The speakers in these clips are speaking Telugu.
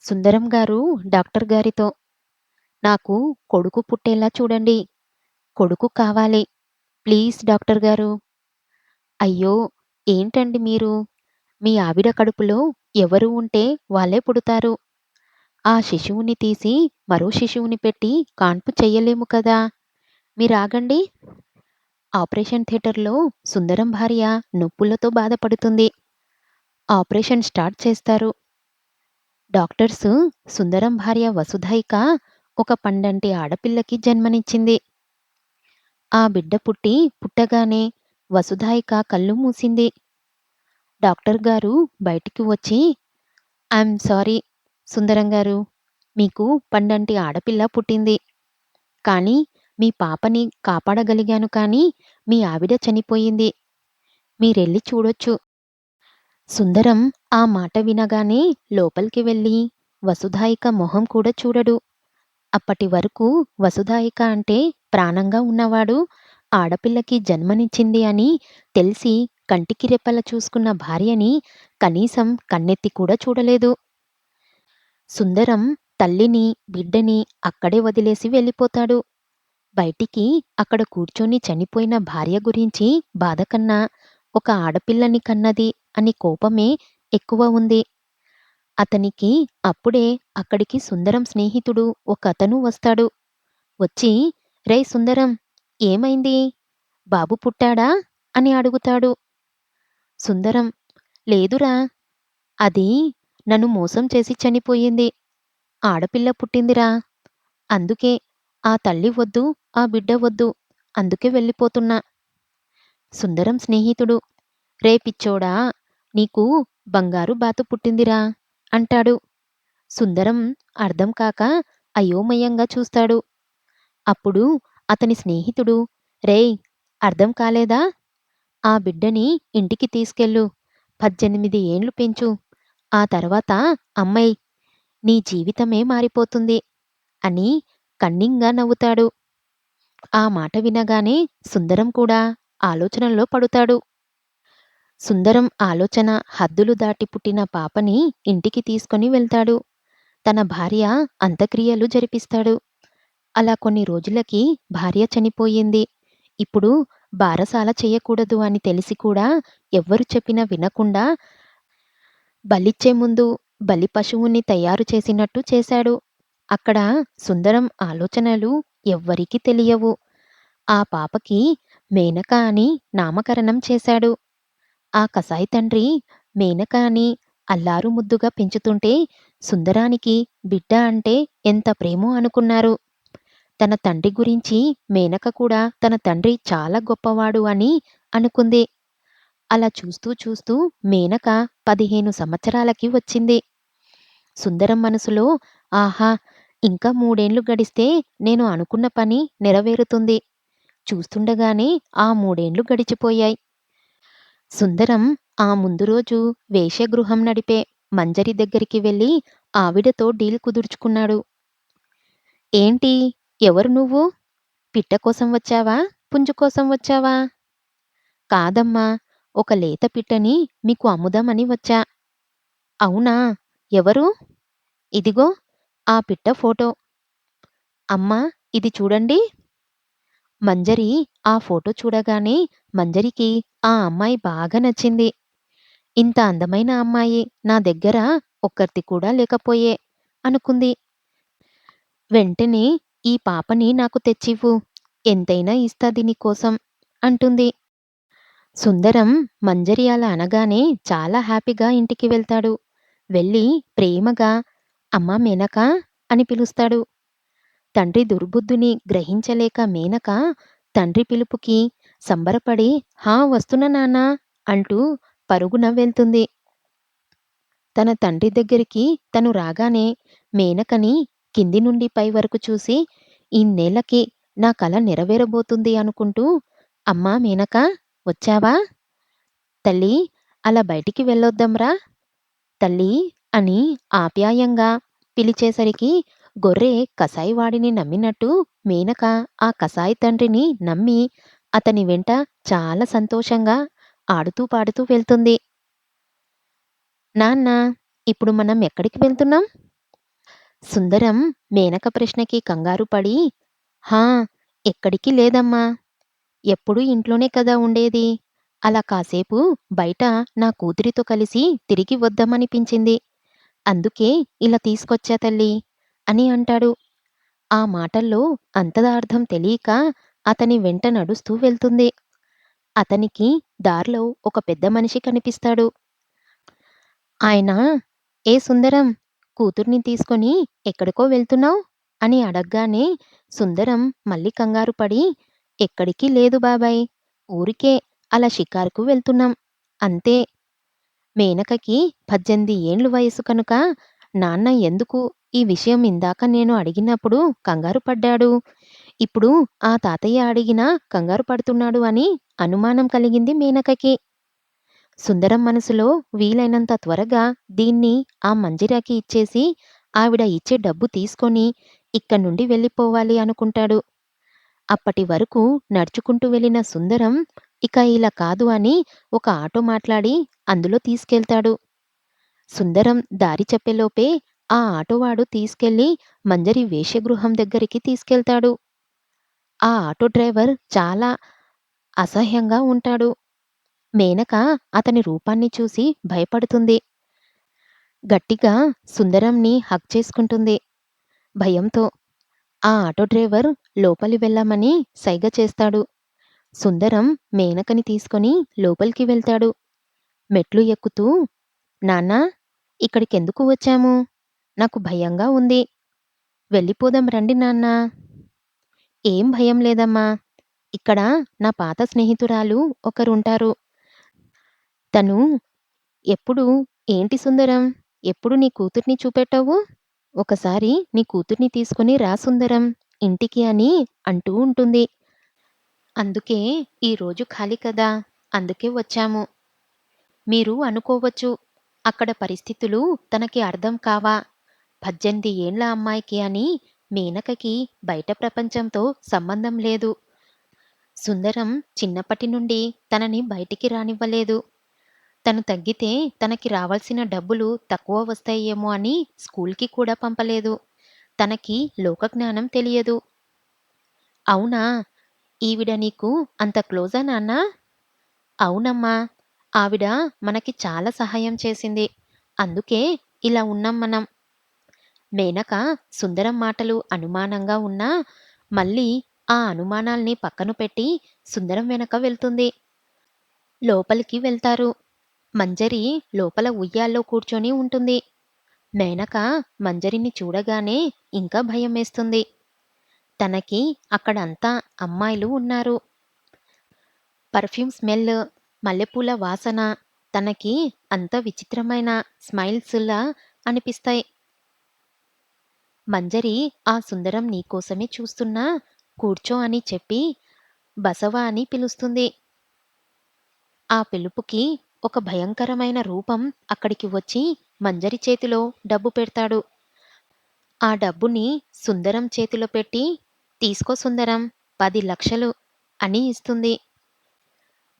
సుందరం గారు డాక్టర్ గారితో, "నాకు కొడుకు పుట్టేలా చూడండి. కొడుకు కావాలి. ప్లీజ్ డాక్టర్ గారు." "అయ్యో! ఏంటండి మీరు? మీ ఆవిడ కడుపులో ఎవరు ఉంటే వాళ్ళే పుడతారు. ఆ శిశువుని తీసి మరో శిశువుని పెట్టి కాన్పు చెయ్యలేము కదా! మీరాగండి." ఆపరేషన్ థియేటర్‌లో సుందరం భార్య నొప్పులతో బాధపడుతుంది. ఆపరేషన్ స్టార్ట్ చేస్తారు. డాక్టర్సు సుందరం భార్య వసుధైక ఒక పండంటి ఆడపిల్లకి జన్మనిచ్చింది. ఆ బిడ్డ పుట్టగానే వసుధాయిక కళ్ళు మూసింది. డాక్టర్ గారు బయటికి వచ్చి, "ఐయామ్ సారీ సుందరం గారు. మీకు పండంటి ఆడపిల్ల పుట్టింది. కానీ మీ పాపని కాపాడగలిగాను కానీ మీ ఆవిడ చనిపోయింది. మీరెళ్ళి చూడొచ్చు." సుందరం ఆ మాట వినగానే లోపలికి వెళ్ళి వసుధాయిక మొహం కూడా చూడడు. అప్పటి వరకు వసుధాయిక అంటే ప్రాణంగా ఉన్నవాడు ఆడపిల్లకి జన్మనిచ్చింది అని తెలిసి కంటికి రెప్పల చూసుకున్న భార్యని కనీసం కన్నెత్తి కూడా చూడలేదు. సుందరం తల్లిని, బిడ్డని అక్కడే వదిలేసి వెళ్ళిపోతాడు. బయటికి అక్కడ కూర్చొని చనిపోయిన భార్య గురించి బాధ కన్నా ఒక ఆడపిల్లని కన్నది అని కోపమే ఎక్కువ ఉంది. అతనికి అప్పుడే అక్కడికి సుందరం స్నేహితుడు ఒకతను వస్తాడు. వచ్చి, "రేయ్ సుందరం! ఏమైంది? బాబు పుట్టాడా?" అని అడుగుతాడు. సుందరం, "లేదురా! అది నన్ను మోసం చేసి చనిపోయింది. ఆడపిల్ల పుట్టిందిరా! అందుకే ఆ తల్లి వద్దు, ఆ బిడ్డ వద్దు. అందుకే వెళ్ళిపోతున్నా." సుందరం స్నేహితుడు, "రే పిచ్చోడా! నీకు బంగారు బాతు పుట్టిందిరా" అంటాడు. సుందరం అర్థం కాక అయోమయంగా చూస్తాడు. అప్పుడు అతని స్నేహితుడు, "రేయ్! అర్థం కాలేదా? ఆ బిడ్డని ఇంటికి తీసుకెళ్ళు. 18 ఏండ్లు పెంచు. ఆ తర్వాత అమ్మేయ్. నీ జీవితమే మారిపోతుంది" అని కన్నింగా నవ్వుతాడు. ఆ మాట వినగానే సుందరం కూడా ఆలోచనలో పడుతాడు. సుందరం ఆలోచన హద్దులు దాటి పుట్టిన పాపని ఇంటికి తీసుకొని వెళ్తాడు. తన భార్య అంత్యక్రియలు జరిపిస్తాడు. అలా కొన్ని రోజులకి భార్య చనిపోయింది. ఇప్పుడు బారసాల చెయ్యకూడదు అని తెలిసి కూడా ఎవ్వరు చెప్పినా వినకుండా బలిచ్చే ముందు బలి పశువుని తయారు చేసినట్టు చేశాడు. అక్కడ సుందరం ఆలోచనలు ఎవ్వరికీ తెలియవు. ఆ పాపకి మేనక అని నామకరణం చేశాడు. ఆ కసాయి తండ్రి మేనక అని అల్లారు ముద్దుగా పెంచుతుంటే సుందరానికి బిడ్డ అంటే ఎంత ప్రేమో అనుకున్నారు. తన తండ్రి గురించి మేనక కూడా తన తండ్రి చాలా గొప్పవాడు అని అనుకుంది. అలా చూస్తూ చూస్తూ మేనక 15 సంవత్సరాలకి వచ్చింది. సుందరం మనసులో, ఆహా! ఇంకా 3 గడిస్తే నేను అనుకున్న పని నెరవేరుతుంది. చూస్తుండగానే ఆ 3 గడిచిపోయాయి. సుందరం ఆ ముందు రోజు వేశ్యగృహం నడిపే మంజరి దగ్గరికి వెళ్ళి ఆవిడతో డీల్ కుదుర్చుకున్నాడు. "ఏంటి? ఎవరు నువ్వు? పిట్ట కోసం వచ్చావా? పుంజు కోసం వచ్చావా?" "కాదమ్మా! ఒక లేత పిట్టని మీకు అమ్ముదామని వచ్చా." "అవునా? ఎవరు?" "ఇదిగో ఆ పిట్ట ఫోటో." "అమ్మా! ఇది చూడండి." మంజరి ఆ ఫోటో చూడగానే మంజరికి ఆ అమ్మాయి బాగా నచ్చింది. ఇంత అందమైన అమ్మాయి నా దగ్గర ఒక్కర్తి కూడా లేకపోయే అనుకుంది. వెంటనే "ఈ పాపని నాకు తెచ్చివ్వు. ఎంతైనా ఇస్తా దీనికోసం" అంటుంది. సుందరం మంజరి అలా అనగానే చాలా హ్యాపీగా ఇంటికి వెళ్తాడు. వెళ్ళి ప్రేమగా "అమ్మా మేనక" అని పిలుస్తాడు. తండ్రి దుర్బుద్ధిని గ్రహించలేక మేనక తండ్రి పిలుపుకి సంబరపడి "హా! వస్తున్నా నాన్నా" అంటూ పరుగున వెళ్తుంది. తన తండ్రి దగ్గరికి తను రాగానే మేనకని కింది నుండి పై వరకు చూసి ఇన్నేళ్ళకి నా కల నెరవేరబోతుంది అనుకుంటూ, "అమ్మా మేనక వచ్చావా? తల్లీ అలా బయటికి వెళ్ళొద్దాంరా తల్లీ" అని ఆప్యాయంగా పిలిచేసరికి గొర్రె కసాయివాడిని నమ్మినట్టు మేనక ఆ కసాయి తండ్రిని నమ్మి అతని వెంట చాలా సంతోషంగా ఆడుతూ పాడుతూ వెళ్తుంది. "నాన్నా ఇప్పుడు మనం ఎక్కడికి వెళ్తున్నాం?" సుందరం మేనక ప్రశ్నకి కంగారు పడి, హా! ఎక్కడికి లేదమ్మా. ఎప్పుడూ ఇంట్లోనే కదా ఉండేది. అలా కాసేపు బయట నా కూతురితో కలిసి తిరిగి వద్దామనిపించింది. అందుకే ఇలా తీసుకొచ్చా తల్లీ అని అంటాడు. ఆ మాటల్లో అంతరార్థం తెలీక అతని వెంట నడుస్తూ వెళ్తుంది. అతనికి దారిలో ఒక పెద్ద మనిషి కనిపిస్తాడు. ఆయన, ఏ సుందరం, కూతుర్ని తీసుకొని ఎక్కడికో వెళ్తున్నావ్? అని అడగ్గానే సుందరం మళ్ళీ కంగారు పడి, ఎక్కడికి లేదు బాబాయ్. ఊరికే అలా షికారుకు వెళ్తున్నాం. అంతే. మేనకకి 18 ఏండ్లు వయసు కనుక నాన్న ఎందుకు ఈ విషయం ఇందాక నేను అడిగినప్పుడు కంగారు పడ్డాడు. ఇప్పుడు ఆ తాతయ్య అడిగినా కంగారు పడుతున్నాడు అని అనుమానం కలిగింది మేనకకి. సుందరం మనసులో వీలైనంత త్వరగా దీన్ని ఆ మంజిరాకి ఇచ్చేసి ఆవిడ ఇచ్చే డబ్బు తీసుకొని ఇక్కడ్నుండి వెళ్ళిపోవాలి అనుకుంటాడు. అప్పటి వరకు నడుచుకుంటూ వెళ్ళిన సుందరం ఇక ఇలా కాదు అని ఒక ఆటో మాట్లాడి అందులో తీసుకెళ్తాడు. సుందరం దారి చెప్పేలోపే ఆ ఆటోవాడు తీసుకెళ్ళి మంజరి వేశ్యగృహం దగ్గరికి తీసుకెళ్తాడు. ఆ ఆటో డ్రైవర్ చాలా అసహ్యంగా ఉంటాడు. మేనక అతని రూపాన్ని చూసి భయపడుతుంది. గట్టిగా సుందరంని హగ్ చేసుకుంటుంది భయంతో. ఆ ఆటో డ్రైవర్ లోపలి వెళ్ళమని సైగ చేస్తాడు. సుందరం మేనకని తీసుకొని లోపలికి వెళ్తాడు. మెట్లు ఎక్కుతూ, నాన్నా! ఇక్కడికెందుకు వచ్చాము? నాకు భయంగా ఉంది. వెళ్ళిపోదాం రండి నాన్నా! ఏం భయం లేదమ్మా! ఇక్కడ నా పాత స్నేహితురాలు ఒకరుంటారు. తను ఎప్పుడు ఏంటి సుందరం, ఎప్పుడు నీ కూతుర్ని చూపెట్టవు? ఒకసారి నీ కూతుర్ని తీసుకొని రా సుందరం ఇంటికి అని అంటూ ఉంటుంది. అందుకే ఈరోజు ఖాళీ కదా! అందుకే వచ్చాము. మీరు అనుకోవచ్చు, అక్కడ పరిస్థితులు తనకి అర్థం కావా? 18 ఏండ్ల అమ్మాయికి అని. మేనకకి బయట ప్రపంచంతో సంబంధం లేదు. సుందరం చిన్నప్పటి నుండి తనని బయటికి రానివ్వలేదు. తను తగ్గితే తనకి రావాల్సిన డబ్బులు తక్కువ వస్తాయేమో అని స్కూల్‌కి కూడా పంపలేదు. తనకి లోకజ్ఞానం తెలియదు. అవునా! ఈవిడ నీకు అంత క్లోజా నాన్నా? అవునమ్మా! ఆవిడ మనకి చాలా సహాయం చేసింది. అందుకే ఇలా ఉన్నాం మనం. మేనక సుందరం మాటలు అనుమానంగా ఉన్నా, మళ్ళీ ఆ అనుమానాల్ని పక్కన పెట్టి సుందరం వెనక వెళ్తుంది. లోపలికి వెళ్తారు. మంజరి లోపల ఉయ్యాల్లో కూర్చొని ఉంటుంది. మేనక మంజరిని చూడగానే ఇంకా భయమేస్తుంది. తనకి అక్కడ అంతా అమ్మాయిలు ఉన్నారు. పర్ఫ్యూమ్ స్మెల్, మల్లెపూల వాసన తనకి అంత విచిత్రమైన స్మైల్స్‌లా అనిపిస్తాయి. మంజరి ఆ సుందరం నీకోసమే చూస్తున్నా, కూర్చో అని చెప్పి బసవ అని పిలుస్తుంది. ఆ పిలుపుకి ఒక భయంకరమైన రూపం అక్కడికి వచ్చి మంజరి చేతిలో డబ్బు పెడతాడు. ఆ డబ్బుని సుందరం చేతిలో పెట్టి, తీసుకో సుందరం 10,00,000 అని ఇస్తుంది.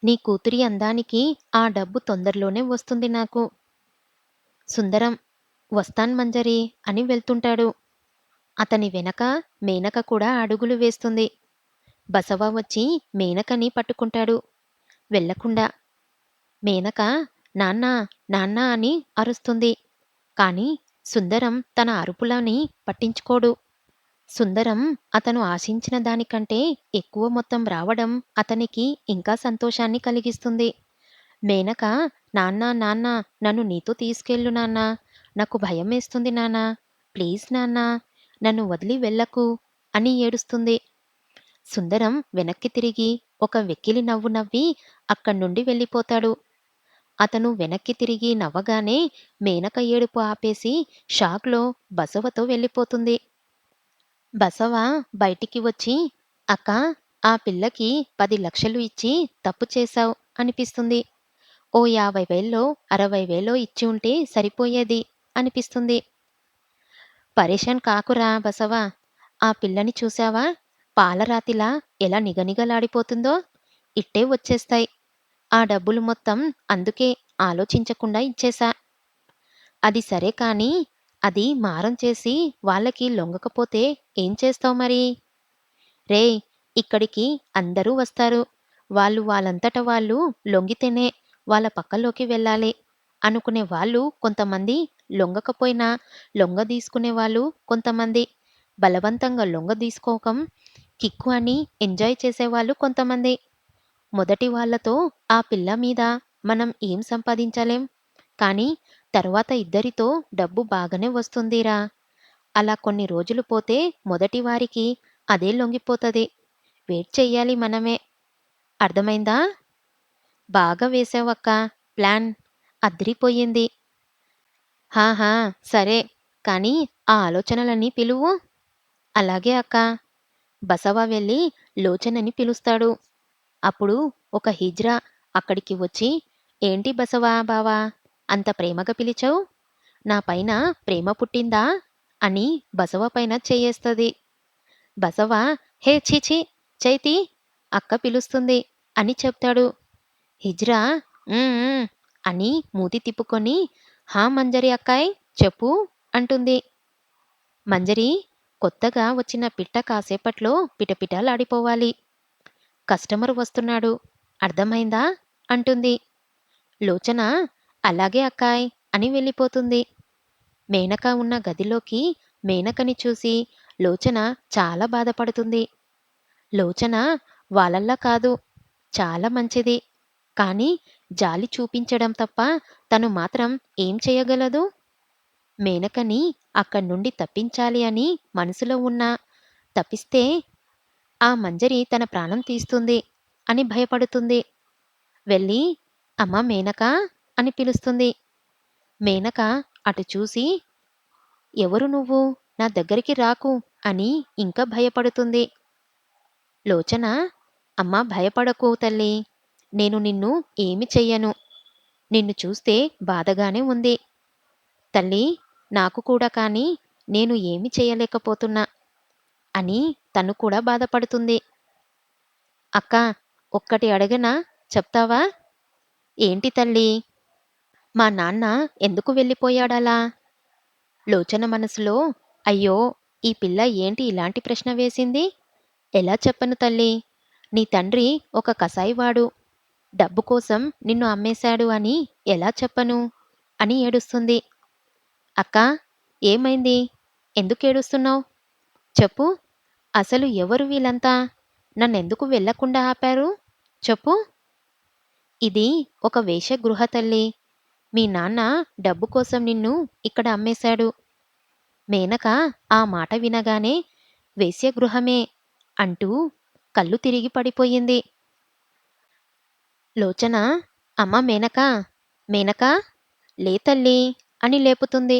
నీ కూతురి అందానికి ఆ డబ్బు తొందరలోనే వస్తుంది నాకు. సుందరం, వస్తాను మంజరి అని వెళ్తుంటాడు. అతని వెనక మేనక కూడా అడుగులు వేస్తుంది. బసవ వచ్చి మేనకని పట్టుకుంటాడు వెళ్ళకుండా. మేనక నాన్నా! నాన్నా! అని అరుస్తుంది. కాని సుందరం తన అరుపులని పట్టించుకోడు. సుందరం అతను ఆశించిన దానికంటే ఎక్కువ మొత్తం రావడం అతనికి ఇంకా సంతోషాన్ని కలిగిస్తుంది. మేనక, నాన్నా! నాన్నా! నన్ను నీతో తీసుకెళ్ళు నాన్నా! నాకు భయమేస్తుంది నాన్నా! ప్లీజ్ నాన్నా! నన్ను వదిలి వెళ్ళకు అని ఏడుస్తుంది. సుందరం వెనక్కి తిరిగి ఒక వెక్కిలి నవ్వు నవ్వి అక్కడ్నుండి వెళ్ళిపోతాడు. అతను వెనక్కి తిరిగి నవ్వగానే మేనక ఏడుపు ఆపేసి షాక్‌లో బసవతో వెళ్ళిపోతుంది. బసవ బయటికి వచ్చి, అక్కా! ఆ పిల్లకి 10,00,000 ఇచ్చి తప్పు చేశావ్ అనిపిస్తుంది. ఓ 50,000లో 60,000 ఇచ్చి ఉంటే సరిపోయేది అనిపిస్తుంది. పరేషాన్ కాకురా బసవ! ఆ పిల్లని చూశావా? పాలరాతిలా ఎలా నిగనిగలాడిపోతుందో! ఇట్టే వచ్చేస్తాయి. ఆ డబ్బులు మొత్తం అందుకే ఆలోచించకుండా ఇచ్చేశా. అది సరే కానీ, అది మారం చేసి వాళ్ళకి లొంగకపోతే ఏం చేస్తావు మరి? రేయ్! ఇక్కడికి అందరూ వస్తారు. వాళ్ళు వాళ్ళంతట వాళ్ళు లొంగితేనే వాళ్ళ పక్కలోకి వెళ్ళాలి అనుకునే వాళ్ళు కొంతమంది, లొంగకపోయినా లొంగదీసుకునే వాళ్ళు కొంతమంది, బలవంతంగా లొంగదీసుకోకం కిక్కు అని ఎంజాయ్ చేసేవాళ్ళు కొంతమంది. మొదటి వాళ్ళతో ఆ పిల్ల మీద మనం ఏం సంపాదించలేం. కానీ తరువాత ఇద్దరితో డబ్బు బాగానే వస్తుందిరా. అలా కొన్ని రోజులు పోతే మొదటి వారికి అదే లొంగిపోతది. వెయిట్ చెయ్యాలి మనమే. అర్థమైందా? బాగా వేశావక్కా ప్లాన్. అదిరిపోయింది. హాహా! సరే. కానీ ఆ ఆలోచనలన్నీ పిలువు. అలాగే అక్కా. బసవ వెళ్ళి లోచనని పిలుస్తాడు. అప్పుడు ఒక హిజ్రా అక్కడికి వచ్చి, ఏంటి బసవా బావా! అంత ప్రేమగా పిలిచావు? నా పైన ప్రేమ పుట్టిందా? అని బసవ పైన చెయ్యేస్తది. బసవ హే ఛీ ఛీ చైతి అక్క పిలుస్తుంది అని చెప్తాడు. హిజ్రా "ఉమ్, ఉమ్" అని మూతి తిప్పుకొని హా మంజరి అక్కాయ్ చెప్పు అంటుంది. మంజరి కొత్తగా వచ్చిన పిట్ట కాసేపట్లో పిటపిటలాడిపోవాలి. కస్టమర్ వస్తున్నాడు. అర్థమైందా? అంటుంది. లోచన అలాగే అక్కాయ్ అని వెళ్ళిపోతుంది. మేనక ఉన్న గదిలోకి మేనకని చూసి లోచన చాలా బాధపడుతుంది. లోచన వాళ్ళలా కాదు. చాలా మంచిది. కానీ జాలి చూపించడం తప్ప తను మాత్రం ఏం చేయగలదు? మేనకని అక్కడ్నుండి తప్పించాలి అని మనసులో ఉన్నా, తప్పిస్తే ఆ మంజరి తన ప్రాణం తీస్తుంది అని భయపడుతుంది. వెళ్ళి అమ్మా మేనకా అని పిలుస్తుంది. మేనక అటు చూసి ఎవరు నువ్వు? నా దగ్గరికి రాకు అని ఇంకా భయపడుతుంది. లోచన అమ్మా భయపడకు తల్లీ. నేను నిన్ను ఏమి చెయ్యను. నిన్ను చూస్తే బాధగానే ఉంది. తల్లీ నాకు కూడా కానీ నేను ఏమి చెయ్యలేకపోతున్నా అని తను కూడా బాధపడుతుంది. అక్కా ఒక్కటి అడగనా చెప్తావా? ఏంటి తల్లీ? మా నాన్న ఎందుకు వెళ్ళిపోయాడలా? లోచన మనసులో అయ్యో! ఈ పిల్ల ఏంటి ఇలాంటి ప్రశ్న వేసింది? ఎలా చెప్పను తల్లీ? నీ తండ్రి ఒక కసాయివాడు. డబ్బు కోసం నిన్ను అమ్మేశాడు అని ఎలా చెప్పను? అని ఏడుస్తుంది. అక్కా! ఏమైంది? ఎందుకేడుస్తున్నావు? చెప్పు. అసలు ఎవరు వీళ్ళంతా? నన్నెందుకు వెళ్ళకుండా ఆపారు? చెప్పు. ఇది ఒక వేశ్యగృహ తల్లీ. మీ నాన్న డబ్బు కోసం నిన్ను ఇక్కడ అమ్మేశాడు. మేనక ఆ మాట వినగానే వేశ్యగృహమే అంటూ కళ్ళు తిరిగి పడిపోయింది. లోచన అమ్మ మేనకా! మేనకా! లే తల్లీ అని లేపుతుంది.